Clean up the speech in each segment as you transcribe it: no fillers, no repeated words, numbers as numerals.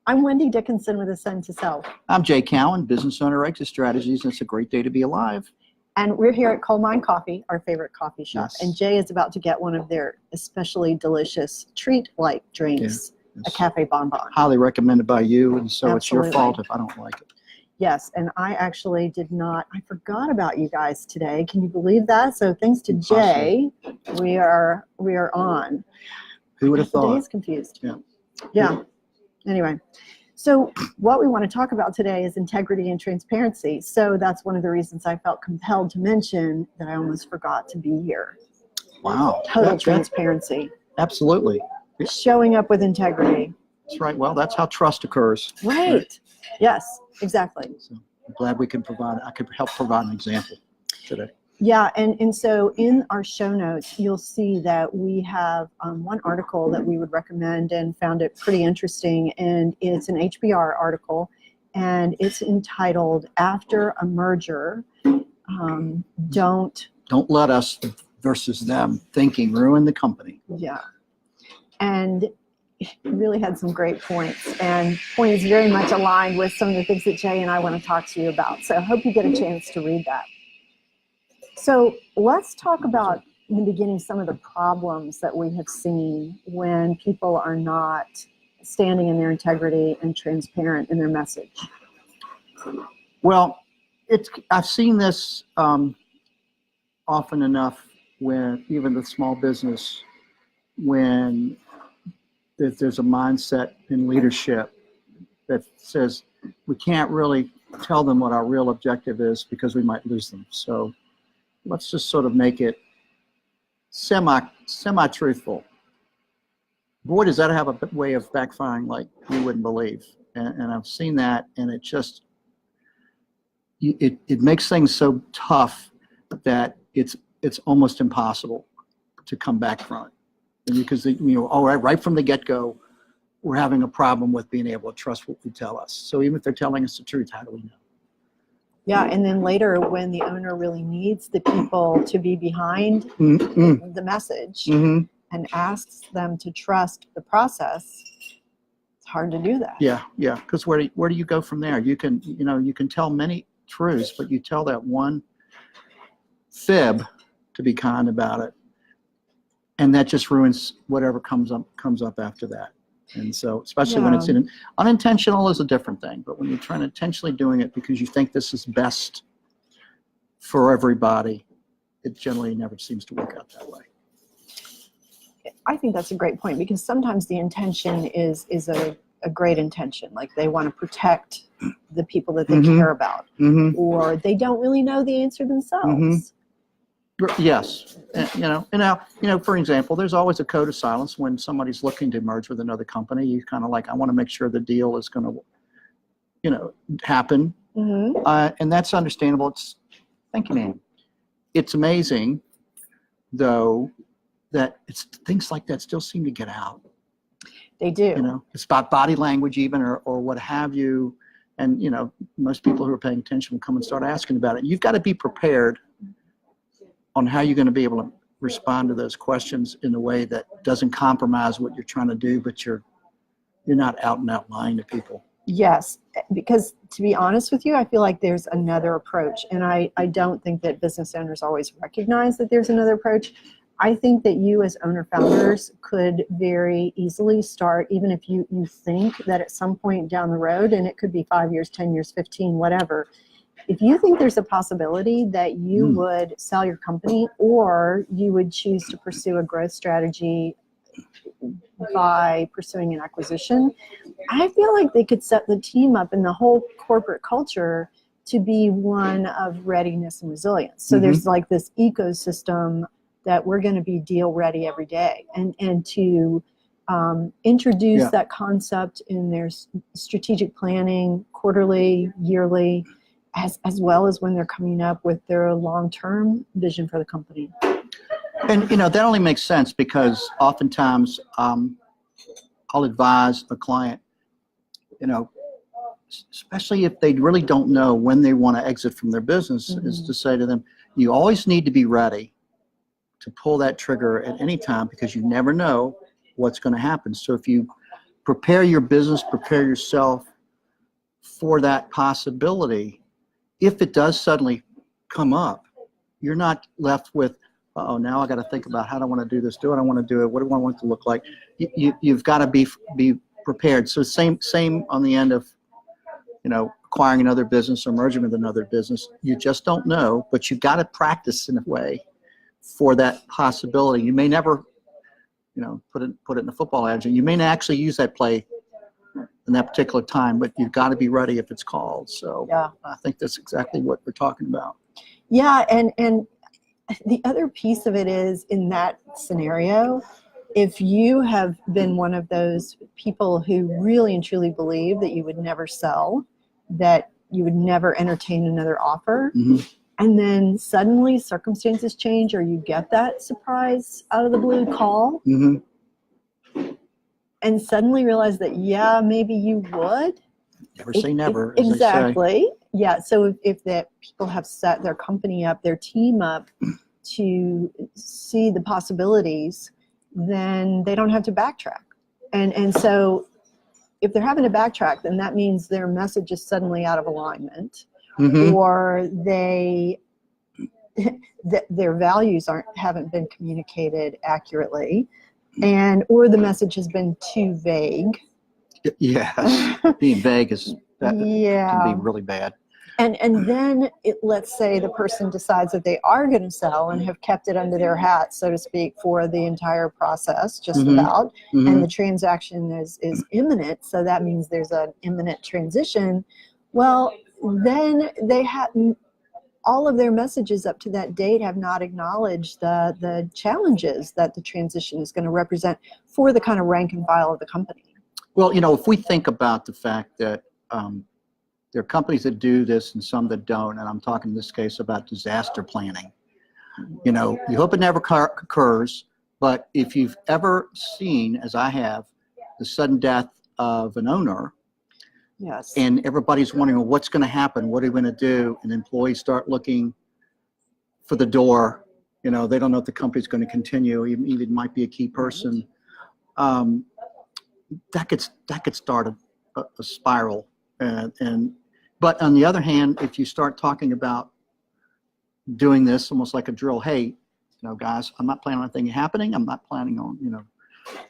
I'm Wendy Dickinson with Ascend to Sell. I'm Jay Cowan, business owner, Exit Strategies, and it's a great day to be alive. And we're here at Coal Mine Coffee, our favorite coffee shop. Yes. And Jay is about to get one of their especially delicious treat-like drinks, a cafe bonbon. Highly recommended by you, and so Absolutely. It's your fault if I don't like it. Yes, and I actually did not. I forgot about you guys today. Can you believe that? So thanks to Jay, we are on. Who would have thought? Jay's confused. Yeah. Anyway, so what we want to talk about today is integrity and transparency. So that's one of the reasons I felt compelled to mention that I almost forgot to be here. Wow. Total transparency. Absolutely. Showing up with integrity. That's right. Well, that's how trust occurs. Right. Yes, exactly. So I'm glad we can provide. I could help provide an example today. Yeah, and so in our show notes, you'll see that we have one article that we would recommend and found it pretty interesting, and it's an HBR article, and it's entitled "After a Merger, Don't let us versus them thinking ruin the company." Yeah, and it really had some great points, and points very much aligned with some of the things that Jay and I want to talk to you about. So I hope you get a chance to read that. So let's talk about, in the beginning, some of the problems that we have seen when people are not standing in their integrity and transparent in their message. Well, I've seen this often enough with even the small business, when there's a mindset in leadership that says we can't really tell them what our real objective is because we might lose them. So let's just sort of make it semi-truthful. Boy, does that have a way of backfiring like you wouldn't believe. And I've seen that, and it just, it makes things so tough that it's almost impossible to come back from it. And because, right from the get-go, we're having a problem with being able to trust what they tell us. So even if they're telling us the truth, how do we know? Yeah, and then later when the owner really needs the people to be behind the message and asks them to trust the process, it's hard to do that. Yeah, because where do you go from there? You can tell many truths, but you tell that one fib, to be kind about it, and that just ruins whatever comes up after that. And so, especially when it's unintentional is a different thing, but when you're trying to intentionally doing it because you think this is best for everybody, it generally never seems to work out that way. I think that's a great point, because sometimes the intention is a great intention, like they want to protect the people that they care about, or they don't really know the answer themselves. Yes, for example, there's always a code of silence when somebody's looking to merge with another company. You kind of like, I want to make sure the deal is going to, happen, and that's understandable. Thank you, ma'am. It's amazing, though, that things like that still seem to get out. They do. It's about body language, even, or what have you, and most people who are paying attention will come and start asking about it. You've got to be prepared on how you're going to be able to respond to those questions in a way that doesn't compromise what you're trying to do, but you're not out and out lying to people. Yes, because to be honest with you, I feel like there's another approach, and I don't think that business owners always recognize that there's another approach. I think that you as owner-founders could very easily start, even if you think that at some point down the road, and it could be 5 years, 10 years, 15, whatever, if you think there's a possibility that you would sell your company, or you would choose to pursue a growth strategy by pursuing an acquisition, I feel like they could set the team up and the whole corporate culture to be one of readiness and resilience. So there's like this ecosystem that we're going to be deal ready every day, and to introduce that concept in their strategic planning, quarterly, yearly, as well as when they're coming up with their long-term vision for the company. And that only makes sense because oftentimes I'll advise a client, especially if they really don't know when they want to exit from their business, is to say to them, you always need to be ready to pull that trigger at any time, because you never know what's going to happen. So if you prepare your business, prepare yourself for that possibility. If it does suddenly come up, you're not left with, oh, now I got to think about how do I want to do this? Do I want to do it? What do I want it to look like? You've got to be prepared. So same on the end of, acquiring another business or merging with another business. You just don't know, but you've got to practice in a way for that possibility. You may never, put it in a football adage. You may not actually use that play in that particular time, but you've got to be ready if it's called. So Yeah. I think that's exactly what we're talking about. Yeah, and the other piece of it is, in that scenario, if you have been one of those people who really and truly believe that you would never sell, that you would never entertain another offer, and then suddenly circumstances change, or you get that surprise out of the blue call, and suddenly realize that, yeah, maybe you would. Never say never, as exactly. they say. Yeah. So if the people have set their company up, their team up to see the possibilities, then they don't have to backtrack. And so if they're having to backtrack, then that means their message is suddenly out of alignment, or their values haven't been communicated accurately, or the message has been too vague. Yes, being vague can be really bad. And then let's say the person decides that they are going to sell and have kept it under their hat, so to speak, for the entire process, just about, and the transaction is imminent. So that means there's an imminent transition. Well, then they have all of their messages up to that date have not acknowledged the challenges that the transition is going to represent for the kind of rank and file of the company. Well, if we think about the fact that there are companies that do this and some that don't, and I'm talking in this case about disaster planning. You hope it never occurs, but if you've ever seen, as I have, the sudden death of an owner, yes, and everybody's wondering, well, what's going to happen? What are we going to do? And employees start looking for the door. They don't know if the company's going to continue. Even it might be a key person. That could start a spiral. But on the other hand, if you start talking about doing this almost like a drill, hey, guys, I'm not planning on anything happening. I'm not planning on,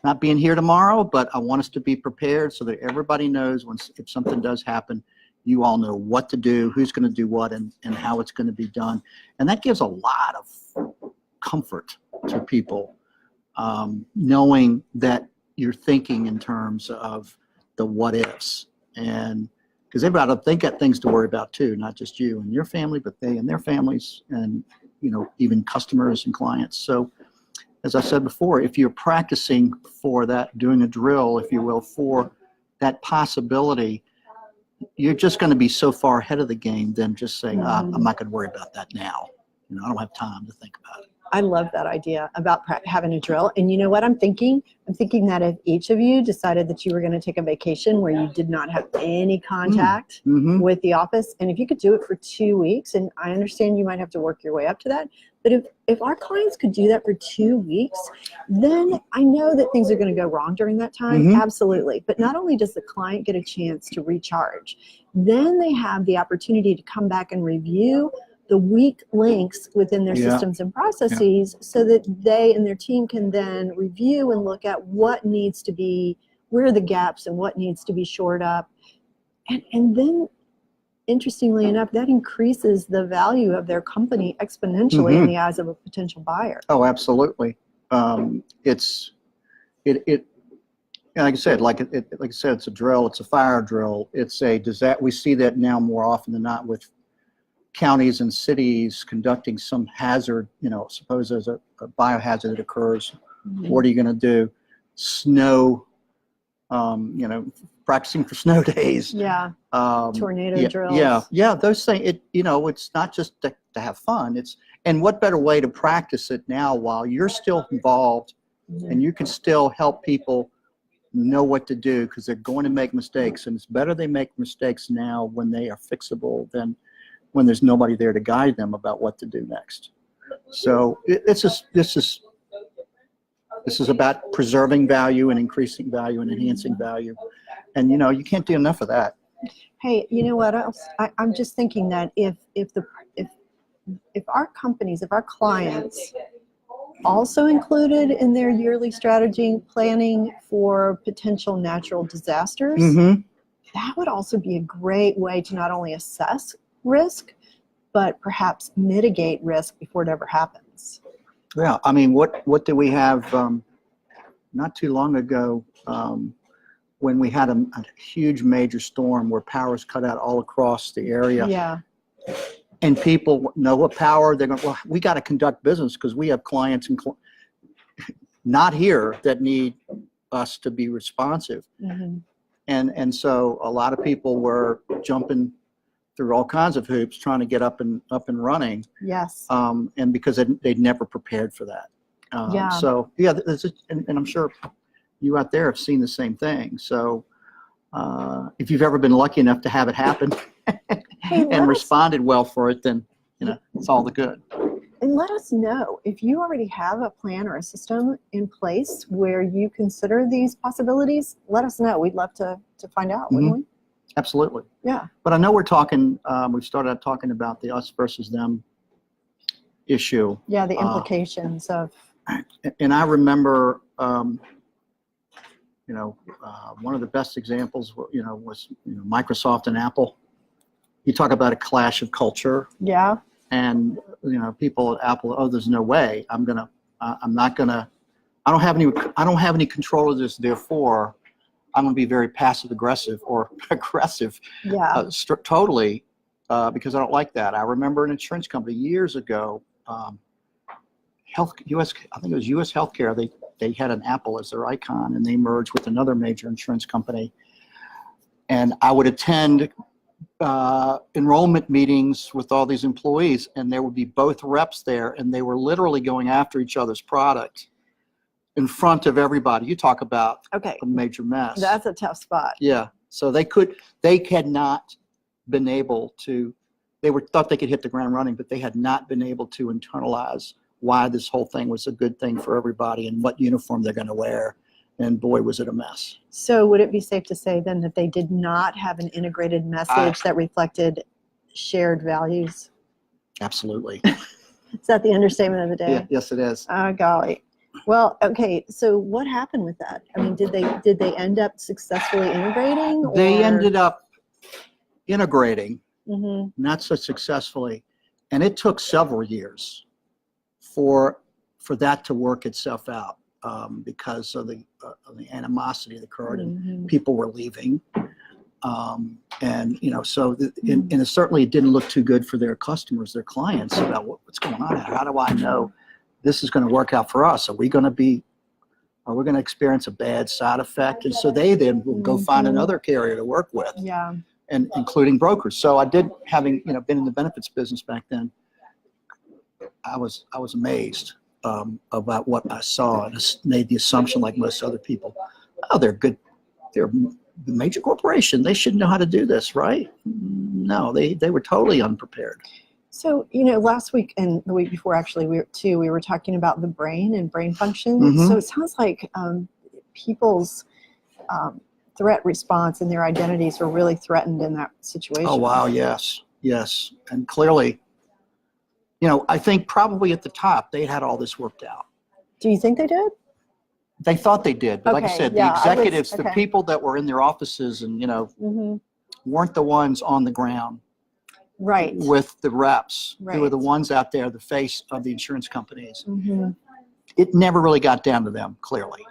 not being here tomorrow, but I want us to be prepared so that everybody knows if something does happen, you all know what to do, who's going to do what, and how it's going to be done. And that gives a lot of comfort to people, knowing that you're thinking in terms of the what ifs. And because they've got things to worry about too, not just you and your family, but they and their families, and even customers and clients. So as I said before, if you're practicing for that, doing a drill, if you will, for that possibility, you're just going to be so far ahead of the game than just saying, I'm not going to worry about that now. I don't have time to think about it. I love that idea about having a drill. And you know what I'm thinking? I'm thinking that if each of you decided that you were going to take a vacation where you did not have any contact with the office, and if you could do it for 2 weeks, and I understand you might have to work your way up to that, but if our clients could do that for 2 weeks, then I know that things are going to go wrong during that time. Absolutely. But not only does the client get a chance to recharge, then they have the opportunity to come back and review the weak links within their systems and processes, so that they and their team can then review and look at what needs to be, where are the gaps and what needs to be shored up. And then, interestingly enough, that increases the value of their company exponentially in the eyes of a potential buyer. Oh, absolutely. Like I said, it's a drill, it's a fire drill. We see that now more often than not with counties and cities conducting some hazard, suppose there's a biohazard that occurs. What are you going to do? Snow, practicing for snow days. Yeah. Tornado drills. Yeah. Those things, it's not just to have fun. And what better way to practice it now while you're still involved and you can still help people know what to do, because they're going to make mistakes. And it's better they make mistakes now when they are fixable than when there's nobody there to guide them about what to do next. So this is This is about preserving value and increasing value and enhancing value. And, you can't do enough of that. Hey, you know what else? I'm just thinking that if our companies, if our clients also included in their yearly strategy planning for potential natural disasters, that would also be a great way to not only assess risk, but perhaps mitigate risk before it ever happens. Yeah, I mean, what did we have not too long ago when we had a huge major storm where power was cut out all across the area? Yeah. And people know what power they're going, well, we got to conduct business because we have clients not here that need us to be responsive. And so a lot of people were jumping through all kinds of hoops trying to get up and running. Yes. And because they'd never prepared for that. So yeah, and I'm sure you out there have seen the same thing. So if you've ever been lucky enough to have it happen and responded well for it, then it's all the good. And let us know if you already have a plan or a system in place where you consider these possibilities. Let us know. We'd love to find out, wouldn't we? Absolutely. Yeah. But I know we're talking, we've started out talking about the us versus them issue. Yeah, the implications of. And I remember, one of the best examples, was Microsoft and Apple. You talk about a clash of culture. Yeah. And people at Apple, oh, there's no way I don't have any control of this, therefore I'm going to be very passive aggressive or aggressive. Yeah. Totally, because I don't like that. I remember an insurance company years ago, I think it was US Healthcare. They had an apple as their icon, and they merged with another major insurance company. And I would attend enrollment meetings with all these employees, and there would be both reps there, and they were literally going after each other's product in front of everybody. You talk about a major mess. That's a tough spot. Yeah. So they had not been able to, thought they could hit the ground running, but they had not been able to internalize why this whole thing was a good thing for everybody and what uniform they're going to wear. And boy, was it a mess. So would it be safe to say then that they did not have an integrated message that reflected shared values? Absolutely. Is that the understatement of the day? Yeah, yes, it is. Oh, golly. Well, okay. So what happened with that? I mean, did they end up successfully integrating? They ended up integrating, not so successfully. And it took several years for that to work itself out. Because of the animosity that occurred, and people were leaving, and it certainly didn't look too good for their customers, their clients, about what's going on. How do I know this is going to work out for us? Are we going to experience a bad side effect? And so they then will go find another carrier to work with, and including brokers. So I did, having been in the benefits business back then, I was amazed. About what I saw, and made the assumption, like most other people, oh, they're good, they're a major corporation, they should know how to do this, right? No, they were totally unprepared. So, last week and the week before, actually, we were talking about the brain and brain function. So it sounds like people's threat response and their identities were really threatened in that situation. Oh, wow, yes. And clearly, I think probably at the top, they had all this worked out. Do you think they did? They thought they did. But like I said, the executives, the people that were in their offices and, weren't the ones on the ground. Right. With the reps, who were the ones out there, the face of the insurance companies. It never really got down to them, clearly.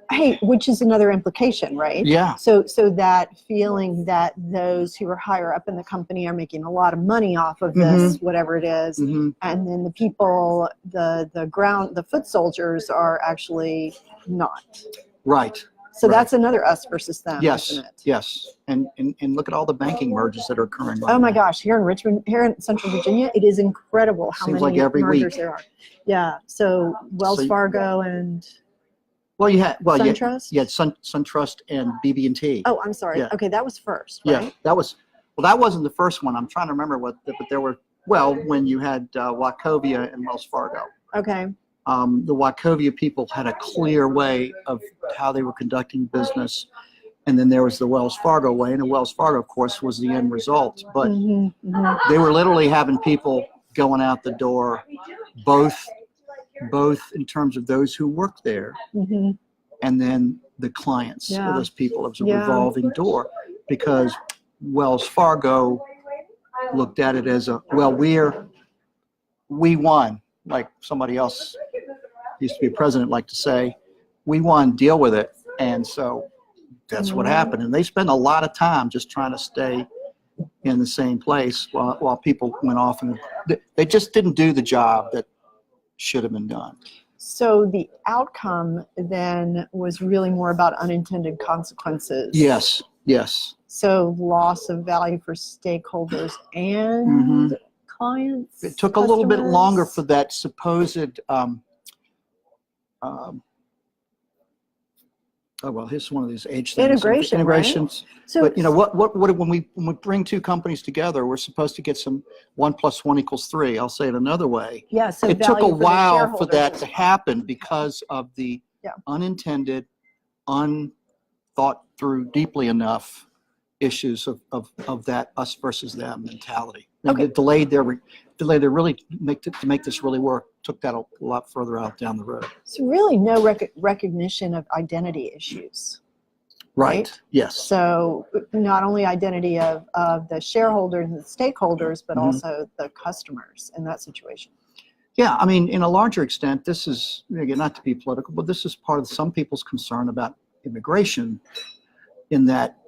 Hey, which is another implication, right? Yeah. So that feeling that those who are higher up in the company are making a lot of money off of this, whatever it is, and then the people, the foot soldiers are actually not. Right. So that's another us versus them, isn't it? Yes. And look at all the banking mergers that are occurring. Oh my gosh, here in Central Virginia, it is it how Seems many like every mergers week. there are. Yeah. So Wells Fargo and SunTrust? You had SunTrust and BB&T. Oh, I'm sorry. Yeah. Okay, that was first, right? Yeah, that wasn't the first one. I'm trying to remember but there were, when you had Wachovia and Wells Fargo. Okay. The Wachovia people had a clear way of how they were conducting business. And then there was the Wells Fargo way, and the Wells Fargo, of course, was the end result. But they were literally having people going out the door, both in terms of those who worked there, and then the clients of those people. It was a revolving door, because Wells Fargo looked at it as we won, like somebody else used to be a president like to say, we won, deal with it. And so that's what happened. And they spent a lot of time just trying to stay in the same place while people went off, and they just didn't do the job that should have been done. So the outcome then was really more about unintended consequences. Yes. So loss of value for stakeholders and clients. It took a little bit longer for that supposed here's one of these age things. Integrations. Right? So, but when we bring two companies together, we're supposed to get some 1 + 1 = 3. I'll say it another way. Yeah. So it took a while for that to happen because of the unintended, unthought through deeply enough issues of that us versus them mentality. And it delayed their really to make this really work. Took that a lot further out down the road. So really no recognition of identity issues. Right. Yes. So not only identity of the shareholders and the stakeholders, but also the customers in that situation. Yeah, I mean, in a larger extent, this is, again, not to be political, but this is part of some people's concern about immigration, in that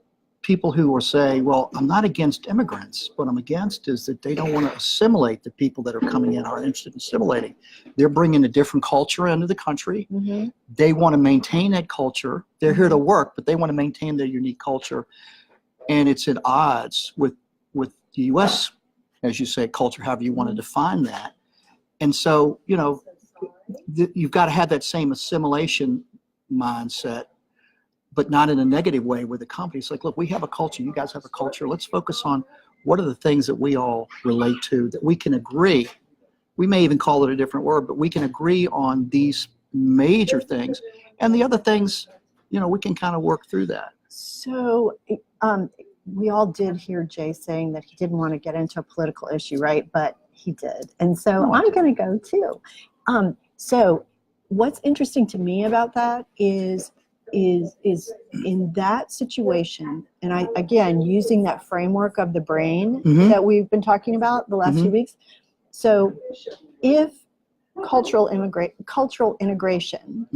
people who will say, well, I'm not against immigrants. What I'm against is that they don't want to assimilate the people that are coming in, aren't interested in assimilating. They're bringing a different culture into the country. They want to maintain that culture. They're here to work, but they want to maintain their unique culture. And it's at odds with the U.S., as you say, culture, however you want to define that. And so, you've got to have that same assimilation mindset, but not in a negative way with the company. It's like, look, we have a culture. You guys have a culture. Let's focus on what are the things that we all relate to, that we can agree. We may even call it a different word, but we can agree on these major things. And the other things, we can kind of work through that. So we all did hear Jay saying that he didn't want to get into a political issue, right? But he did. And so I'm going to go too. So what's interesting to me about that is in that situation, and I, again, using that framework of the brain that we've been talking about the last few weeks. So if cultural integration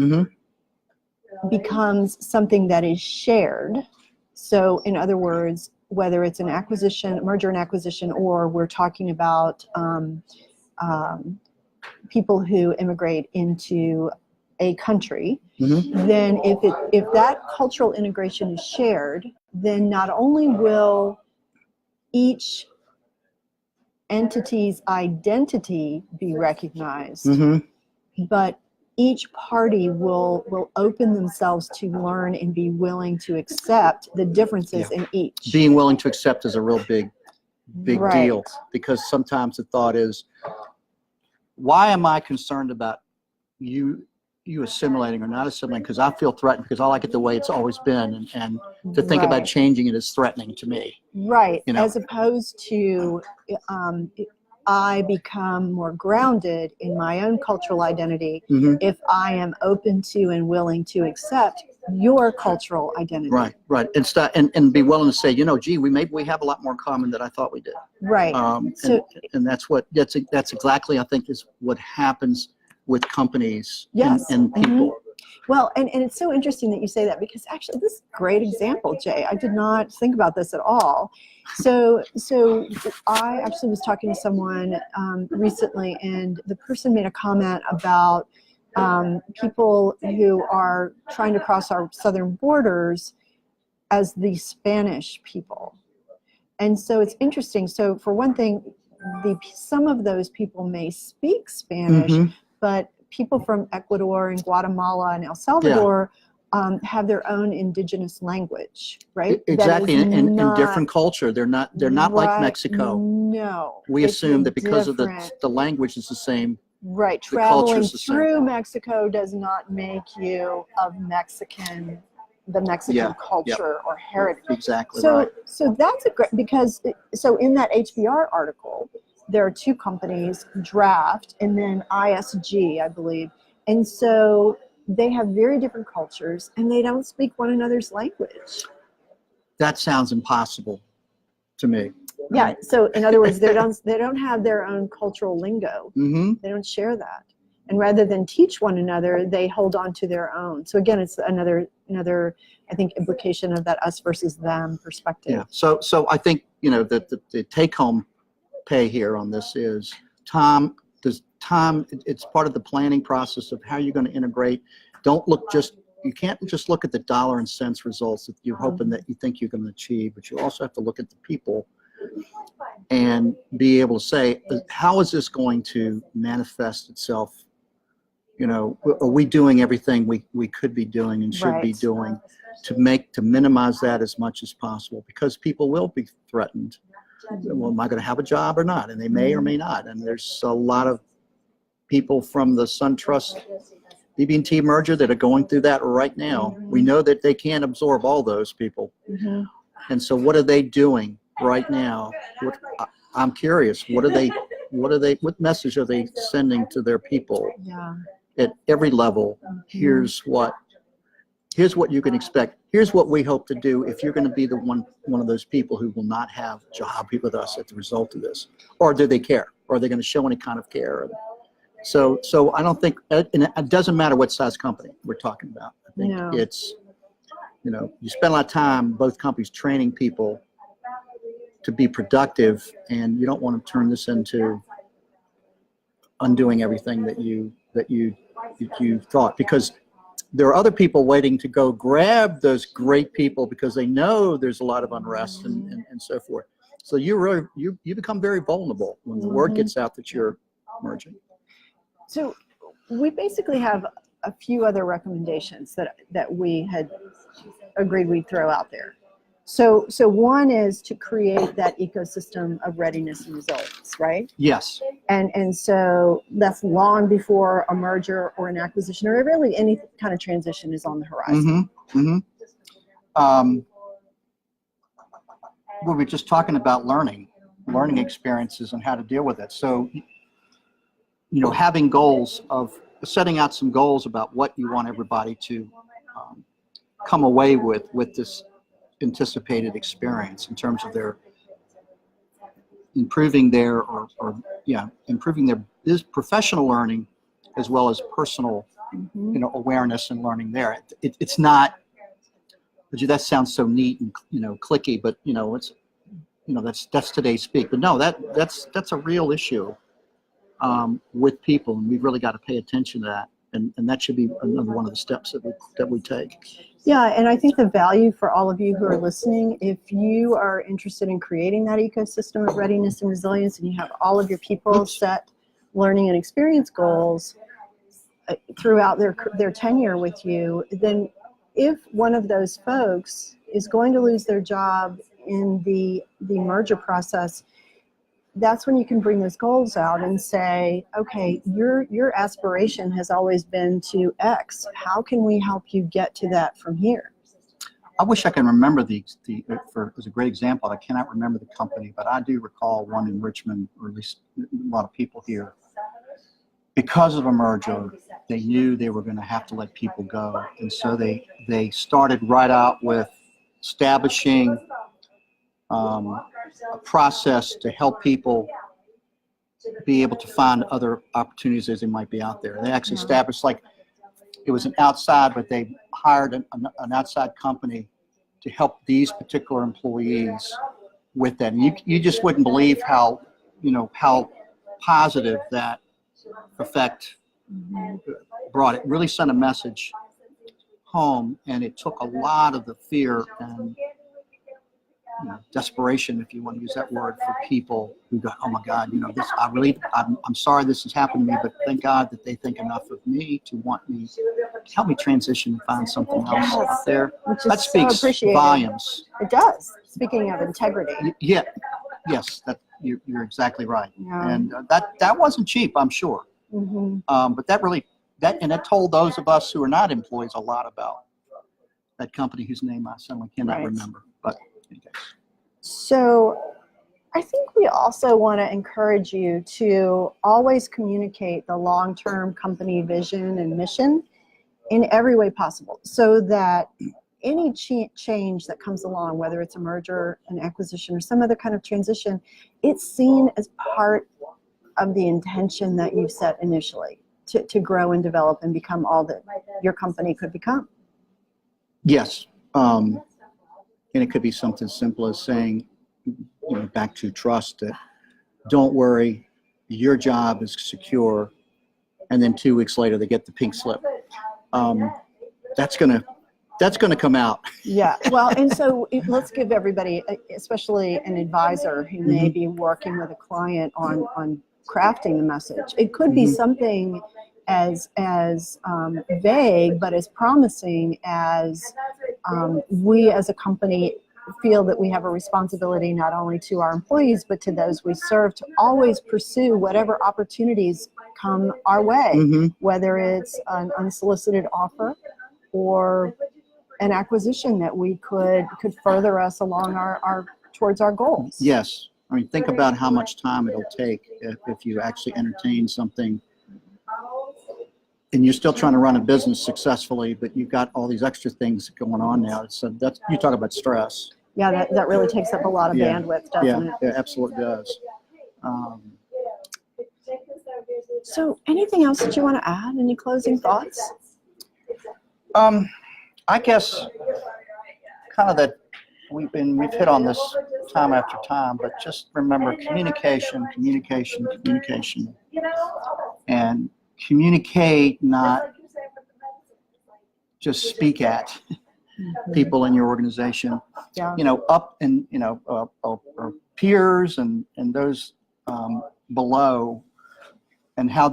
becomes something that is shared, so in other words, whether it's merger and acquisition, or we're talking about people who immigrate into a country, then if that cultural integration is shared, then not only will each entity's identity be recognized, but each party will open themselves to learn and be willing to accept the differences in each. Being willing to accept is a real big deal, because sometimes the thought is, why am I concerned about you assimilating or not assimilating? Because I feel threatened, because I like it the way it's always been, and to think about changing it is threatening to me. Right. As opposed to I become more grounded in my own cultural identity if I am open to and willing to accept your cultural identity. Right. And be willing to say, gee, maybe we have a lot more in common than I thought we did. Right. And that's exactly, I think, is what happens with companies and people. Well, and it's so interesting that you say that, because actually this is a great example, Jay. I did not think about this at all. So I actually was talking to someone recently, and the person made a comment about people who are trying to cross our southern borders as the Spanish people. And so it's interesting. So for one thing, some of those people may speak Spanish, but people from Ecuador and Guatemala and El Salvador have their own indigenous language, right? Exactly, in different culture. They're not like Mexico. No. We assume that because of the language is the same, Right. The culture's Traveling the same. through Mexico does not make you of the Mexican Yeah, culture or heritage. Exactly So, right. so that's a great, so in that HBR article, there are two companies, Draft and then ISG, I believe. And so they have very different cultures and they don't speak one another's language. That sounds impossible to me. Yeah. So in other words, they don't have their own cultural lingo. Mm-hmm. They don't share that. And rather than teach one another, they hold on to their own. So again, it's another I think implication of that us versus them perspective. Yeah. So I think, that the take home pay here on this is it's part of the planning process of how you're going to integrate. You can't just look at the dollar and cents results that you're hoping that you think you're going to achieve, but you also have to look at the people and be able to say, how is this going to manifest itself? Are we doing everything we could be doing and should be doing to minimize that as much as possible? Because people will be threatened. Well, am I going to have a job or not? And they may or may not. And there's a lot of people from the SunTrust BB&T merger that are going through that right now. We know that they can't absorb all those people. And so what are they doing right now? I'm curious. What message are they sending to their people at every level? Here's what you can expect. Here's what we hope to do if you're going to be the one of those people who will not have a job with us as a result of this. Or do they care? Or are they going to show any kind of care? So I don't think, and it doesn't matter what size company we're talking about. I think it's, you spend a lot of time, both companies, training people to be productive, and you don't want to turn this into undoing everything that you thought, because there are other people waiting to go grab those great people because they know there's a lot of unrest and so forth. So you become very vulnerable when the word gets out that you're merging. So we basically have a few other recommendations that we had agreed we'd throw out there. So one is to create that ecosystem of readiness and resilience, right? Yes. And so that's long before a merger or an acquisition or really any kind of transition is on the horizon. We were just talking about learning experiences and how to deal with it. So, having goals setting out some goals about what you want everybody to come away with this anticipated experience in terms of their improving their professional learning as well as personal awareness and learning there. It's not, that sounds so neat and clicky, but it's that's today's speak. But no, that's a real issue with people, and we've really got to pay attention to that, and that should be another one of the steps that we take. Yeah, and I think the value for all of you who are listening, if you are interested in creating that ecosystem of readiness and resilience, and you have all of your people set learning and experience goals throughout their tenure with you, then if one of those folks is going to lose their job in the merger process, that's when you can bring those goals out and say, okay, your aspiration has always been to X. How can we help you get to that from here? I wish I can remember as a great example. I cannot remember the company, but I do recall one in Richmond, or at least a lot of people here. Because of a merger, they knew they were going to have to let people go, and so they started right out with establishing a process to help people be able to find other opportunities as they might be out there. They actually established, it was an outside, but they hired an outside company to help these particular employees with that. And you just wouldn't believe how positive that effect brought. It really sent a message home, and it took a lot of the fear and desperation, if you want to use that word, for people who got, oh my God, I'm sorry this has happened to me, but thank God that they think enough of me to want me to help me transition and find something else out there. That speaks volumes. It does. Speaking of integrity. Yeah. Yes, you're exactly right. Yeah. And that wasn't cheap, I'm sure. But that told those of us who are not employees a lot about that company whose name I suddenly cannot Right. remember. But So I think we also want to encourage you to always communicate the long-term company vision and mission in every way possible, so that any change that comes along, whether it's a merger, an acquisition, or some other kind of transition, it's seen as part of the intention that you set initially to grow and develop and become all that your company could become. yes, and it could be something simple as saying, back to trust, that don't worry, your job is secure, and then 2 weeks later they get the pink slip. That's gonna come out. Yeah, well, and so let's give everybody, especially an advisor who may be working with a client on crafting the message. It could be something as vague but as promising as we as a company feel that we have a responsibility not only to our employees but to those we serve to always pursue whatever opportunities come our way, whether it's an unsolicited offer or an acquisition that we could further us along our towards our goals. Yes. I mean, think about how much time it'll take if you actually entertain something and you're still trying to run a business successfully, but you've got all these extra things going on now. So you talk about stress. Yeah, that really takes up a lot of bandwidth, doesn't it? Yeah, it absolutely does. So anything else that you want to add? Any closing thoughts? I guess kind of that we've hit on this time after time, but just remember communication, and communicate, not just speak at people in your organization. Yeah. Up and or peers and those below, and how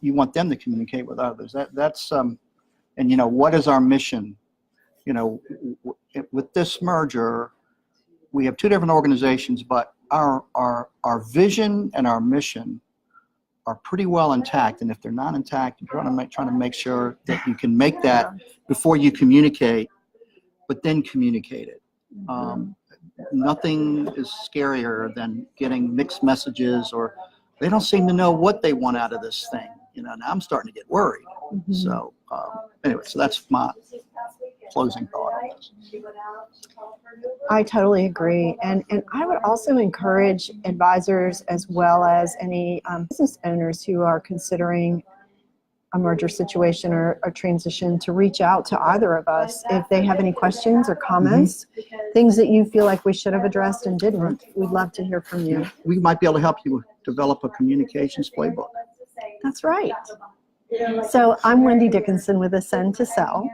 you want them to communicate with others. That's and what is our mission? With this merger, we have 2 different organizations, but our vision and our mission are pretty well intact. And if they're not intact, you're trying to make sure that you can make that before you communicate, but then communicate it. Nothing is scarier than getting mixed messages, or they don't seem to know what they want out of this thing. Now I'm starting to get worried. So anyway, so that's my closing thought on this. I totally agree. And I would also encourage advisors as well as any business owners who are considering a merger situation or a transition to reach out to either of us if they have any questions or comments, things that you feel like we should have addressed and didn't. We'd love to hear from you. We might be able to help you develop a communications playbook. That's right. So I'm Wendy Dickinson with Ascend to Sell.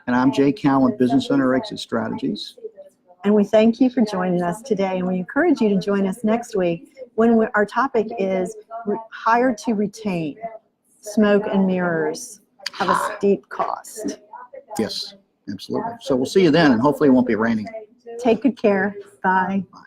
And I'm Jay Cowan, Business Owner Exit Strategies. And we thank you for joining us today. And we encourage you to join us next week when our topic is hire to retain. Smoke and mirrors have a steep cost. Yes, absolutely. So we'll see you then, and hopefully it won't be raining. Take good care. Bye. Bye.